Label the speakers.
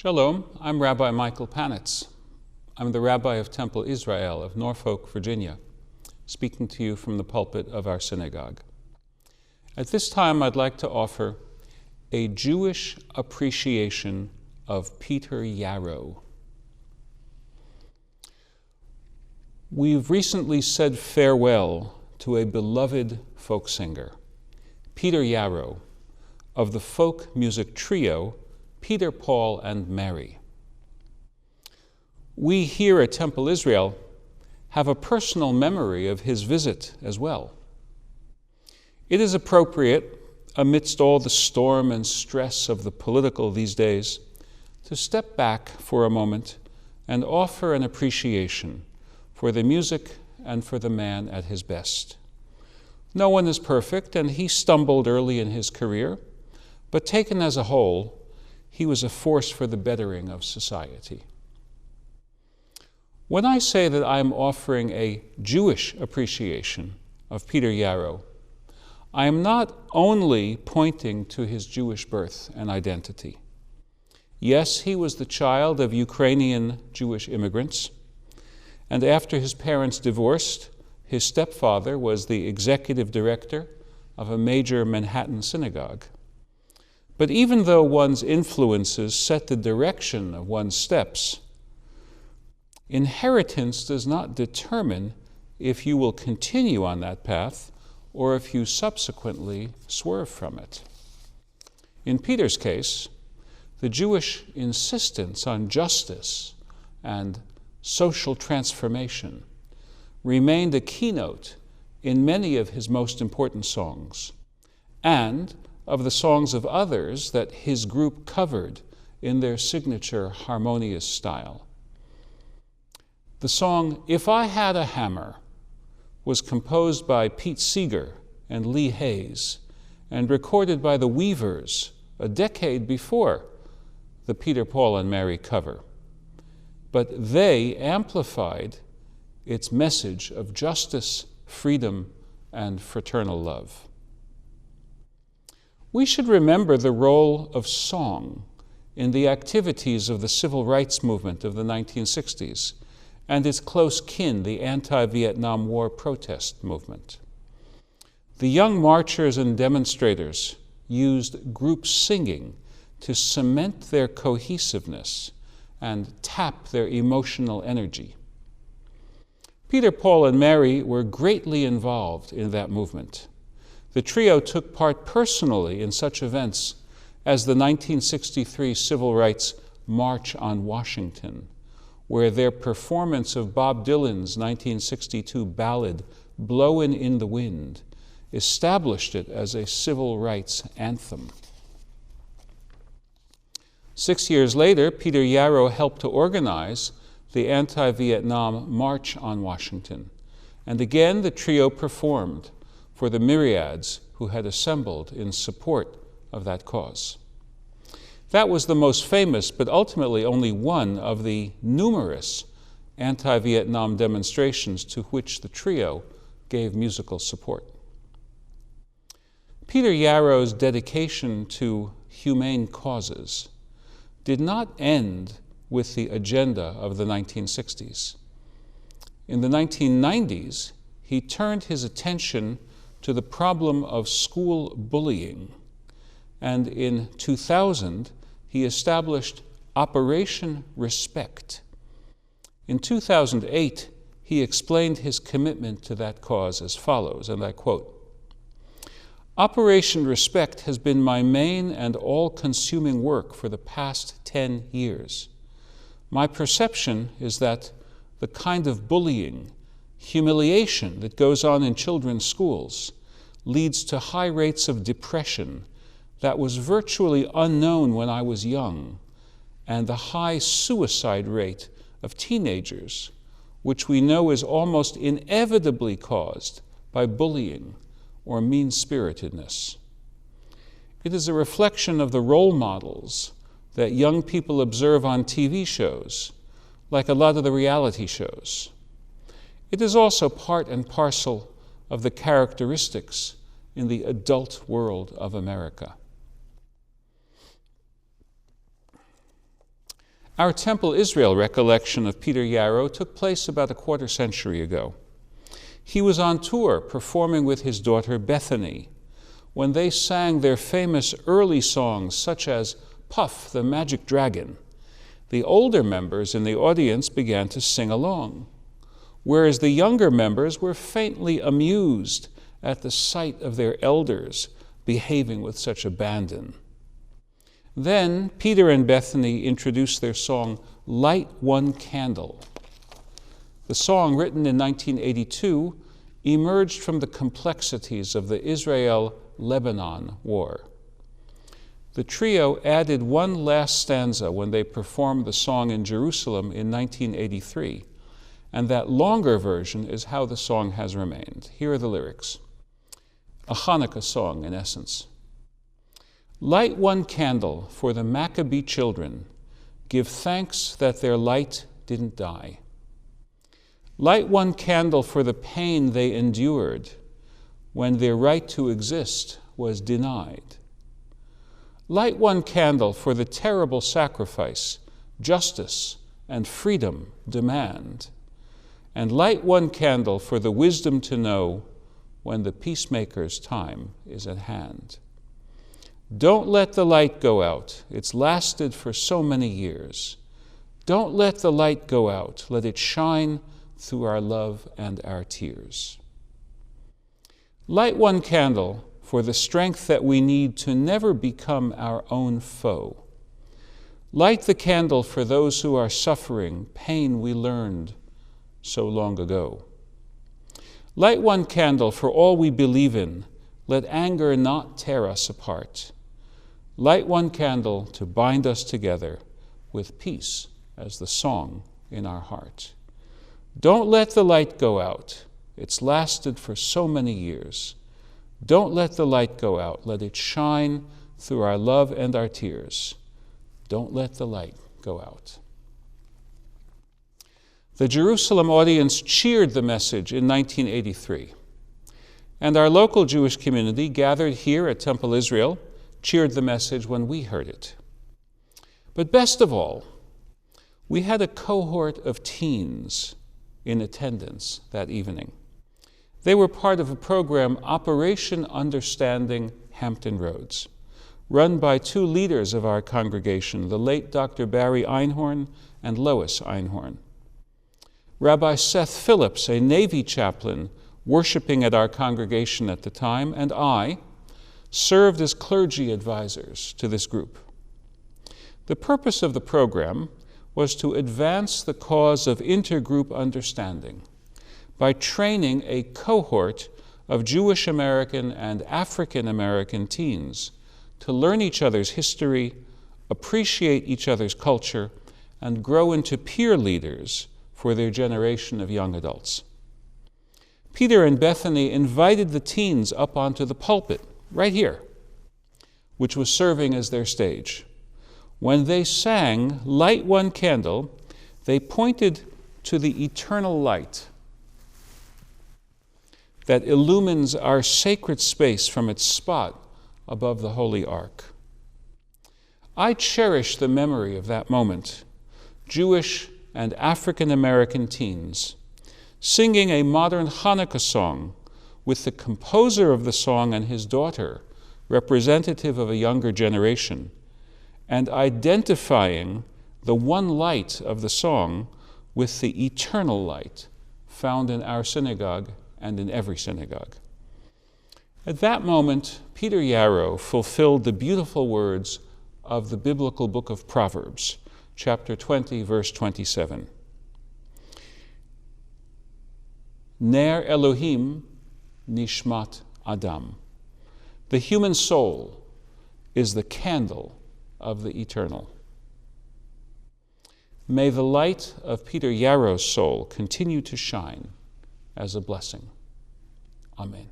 Speaker 1: Shalom, I'm Rabbi Michael Panitz. I'm the Rabbi of Temple Israel of Norfolk, Virginia, speaking to you from the pulpit of our synagogue. At this time, I'd like to offer a Jewish appreciation of Peter Yarrow. We've recently said farewell to a beloved folk singer, Peter Yarrow, of the folk music trio Peter, Paul, and Mary. We here at Temple Israel have a personal memory of his visit as well. It is appropriate, amidst all the storm and stress of the political these days, to step back for a moment and offer an appreciation for the music and for the man at his best. No one is perfect, and he stumbled early in his career, but taken as a whole, he was a force for the bettering of society. When I say that I'm offering a Jewish appreciation of Peter Yarrow, I am not only pointing to his Jewish birth and identity. Yes, he was the child of Ukrainian Jewish immigrants, and after his parents divorced, his stepfather was the executive director of a major Manhattan synagogue. But even though one's influences set the direction of one's steps, inheritance does not determine if you will continue on that path or if you subsequently swerve from it. In Peter's case, the Jewish insistence on justice and social transformation remained a keynote in many of his most important songs, and of the songs of others that his group covered in their signature harmonious style. The song "If I Had a Hammer" was composed by Pete Seeger and Lee Hayes and recorded by the Weavers a decade before the Peter, Paul, and Mary cover. But they amplified its message of justice, freedom, and fraternal love. We should remember the role of song in the activities of the civil rights movement of the 1960s and its close kin, the anti-Vietnam War protest movement. The young marchers and demonstrators used group singing to cement their cohesiveness and tap their emotional energy. Peter, Paul, and Mary were greatly involved in that movement. The trio took part personally in such events as the 1963 Civil Rights March on Washington, where their performance of Bob Dylan's 1962 ballad, "Blowin' in the Wind," established it as a civil rights anthem. 6 years later, Peter Yarrow helped to organize the anti-Vietnam March on Washington, and again the trio performed for the myriads who had assembled in support of that cause. That was the most famous, but ultimately only one of the numerous anti-Vietnam demonstrations to which the trio gave musical support. Peter Yarrow's dedication to humane causes did not end with the agenda of the 1960s. In the 1990s, he turned his attention to the problem of school bullying, and in 2000, he established Operation Respect. In 2008, he explained his commitment to that cause as follows, and I quote, "Operation Respect has been my main and all-consuming work for the past 10 years. My perception is that the kind of bullying, humiliation that goes on in children's schools leads to high rates of depression that was virtually unknown when I was young, and the high suicide rate of teenagers, which we know is almost inevitably caused by bullying or mean-spiritedness. It is a reflection of the role models that young people observe on TV shows, like a lot of the reality shows. It is also part and parcel of the characteristics in the adult world of America. Our Temple Israel recollection of Peter Yarrow took place about a quarter century ago. He was on tour performing with his daughter Bethany when they sang their famous early songs such as Puff the Magic Dragon. The older members in the audience began to sing along, whereas the younger members were faintly amused at the sight of their elders behaving with such abandon. Then Peter and Bethany introduced their song, Light One Candle. The song, written in 1982, emerged from the complexities of the Israel-Lebanon war. The trio added one last stanza when they performed the song in Jerusalem in 1983, and that longer version is how the song has remained. Here are the lyrics. A Hanukkah song, in essence. Light one candle for the Maccabee children. Give thanks that their light didn't die. Light one candle for the pain they endured when their right to exist was denied. Light one candle for the terrible sacrifice justice and freedom demand. And light one candle for the wisdom to know when the peacemaker's time is at hand. Don't let the light go out. It's lasted for so many years. Don't let the light go out. Let it shine through our love and our tears. Light one candle for the strength that we need to never become our own foe. Light the candle for those who are suffering pain we learned so long ago. Light one candle for all we believe in. Let anger not tear us apart. Light one candle to bind us together with peace as the song in our heart. Don't let the light go out. It's lasted for so many years. Don't let the light go out. Let it shine through our love and our tears. Don't let the light go out. The Jerusalem audience cheered the message in 1983, and our local Jewish community gathered here at Temple Israel cheered the message when we heard it. But best of all, we had a cohort of teens in attendance that evening. They were part of a program, Operation Understanding Hampton Roads, run by two leaders of our congregation, the late Dr. Barry Einhorn and Lois Einhorn. Rabbi Seth Phillips, a Navy chaplain worshiping at our congregation at the time, and I served as clergy advisors to this group. The purpose of the program was to advance the cause of intergroup understanding by training a cohort of Jewish American and African American teens to learn each other's history, appreciate each other's culture, and grow into peer leaders for their generation of young adults. Peter and Bethany invited the teens up onto the pulpit, right here, which was serving as their stage. When they sang Light One Candle, they pointed to the eternal light that illumines our sacred space from its spot above the Holy Ark. I cherish the memory of that moment. Jewish and African American teens singing a modern Hanukkah song with the composer of the song and his daughter, representative of a younger generation, and identifying the one light of the song with the eternal light found in our synagogue and in every synagogue. At that moment, Peter Yarrow fulfilled the beautiful words of the biblical book of Proverbs, chapter 20, verse 27. Ner Elohim nishmat Adam. The human soul is the candle of the eternal. May the light of Peter Yarrow's soul continue to shine as a blessing. Amen.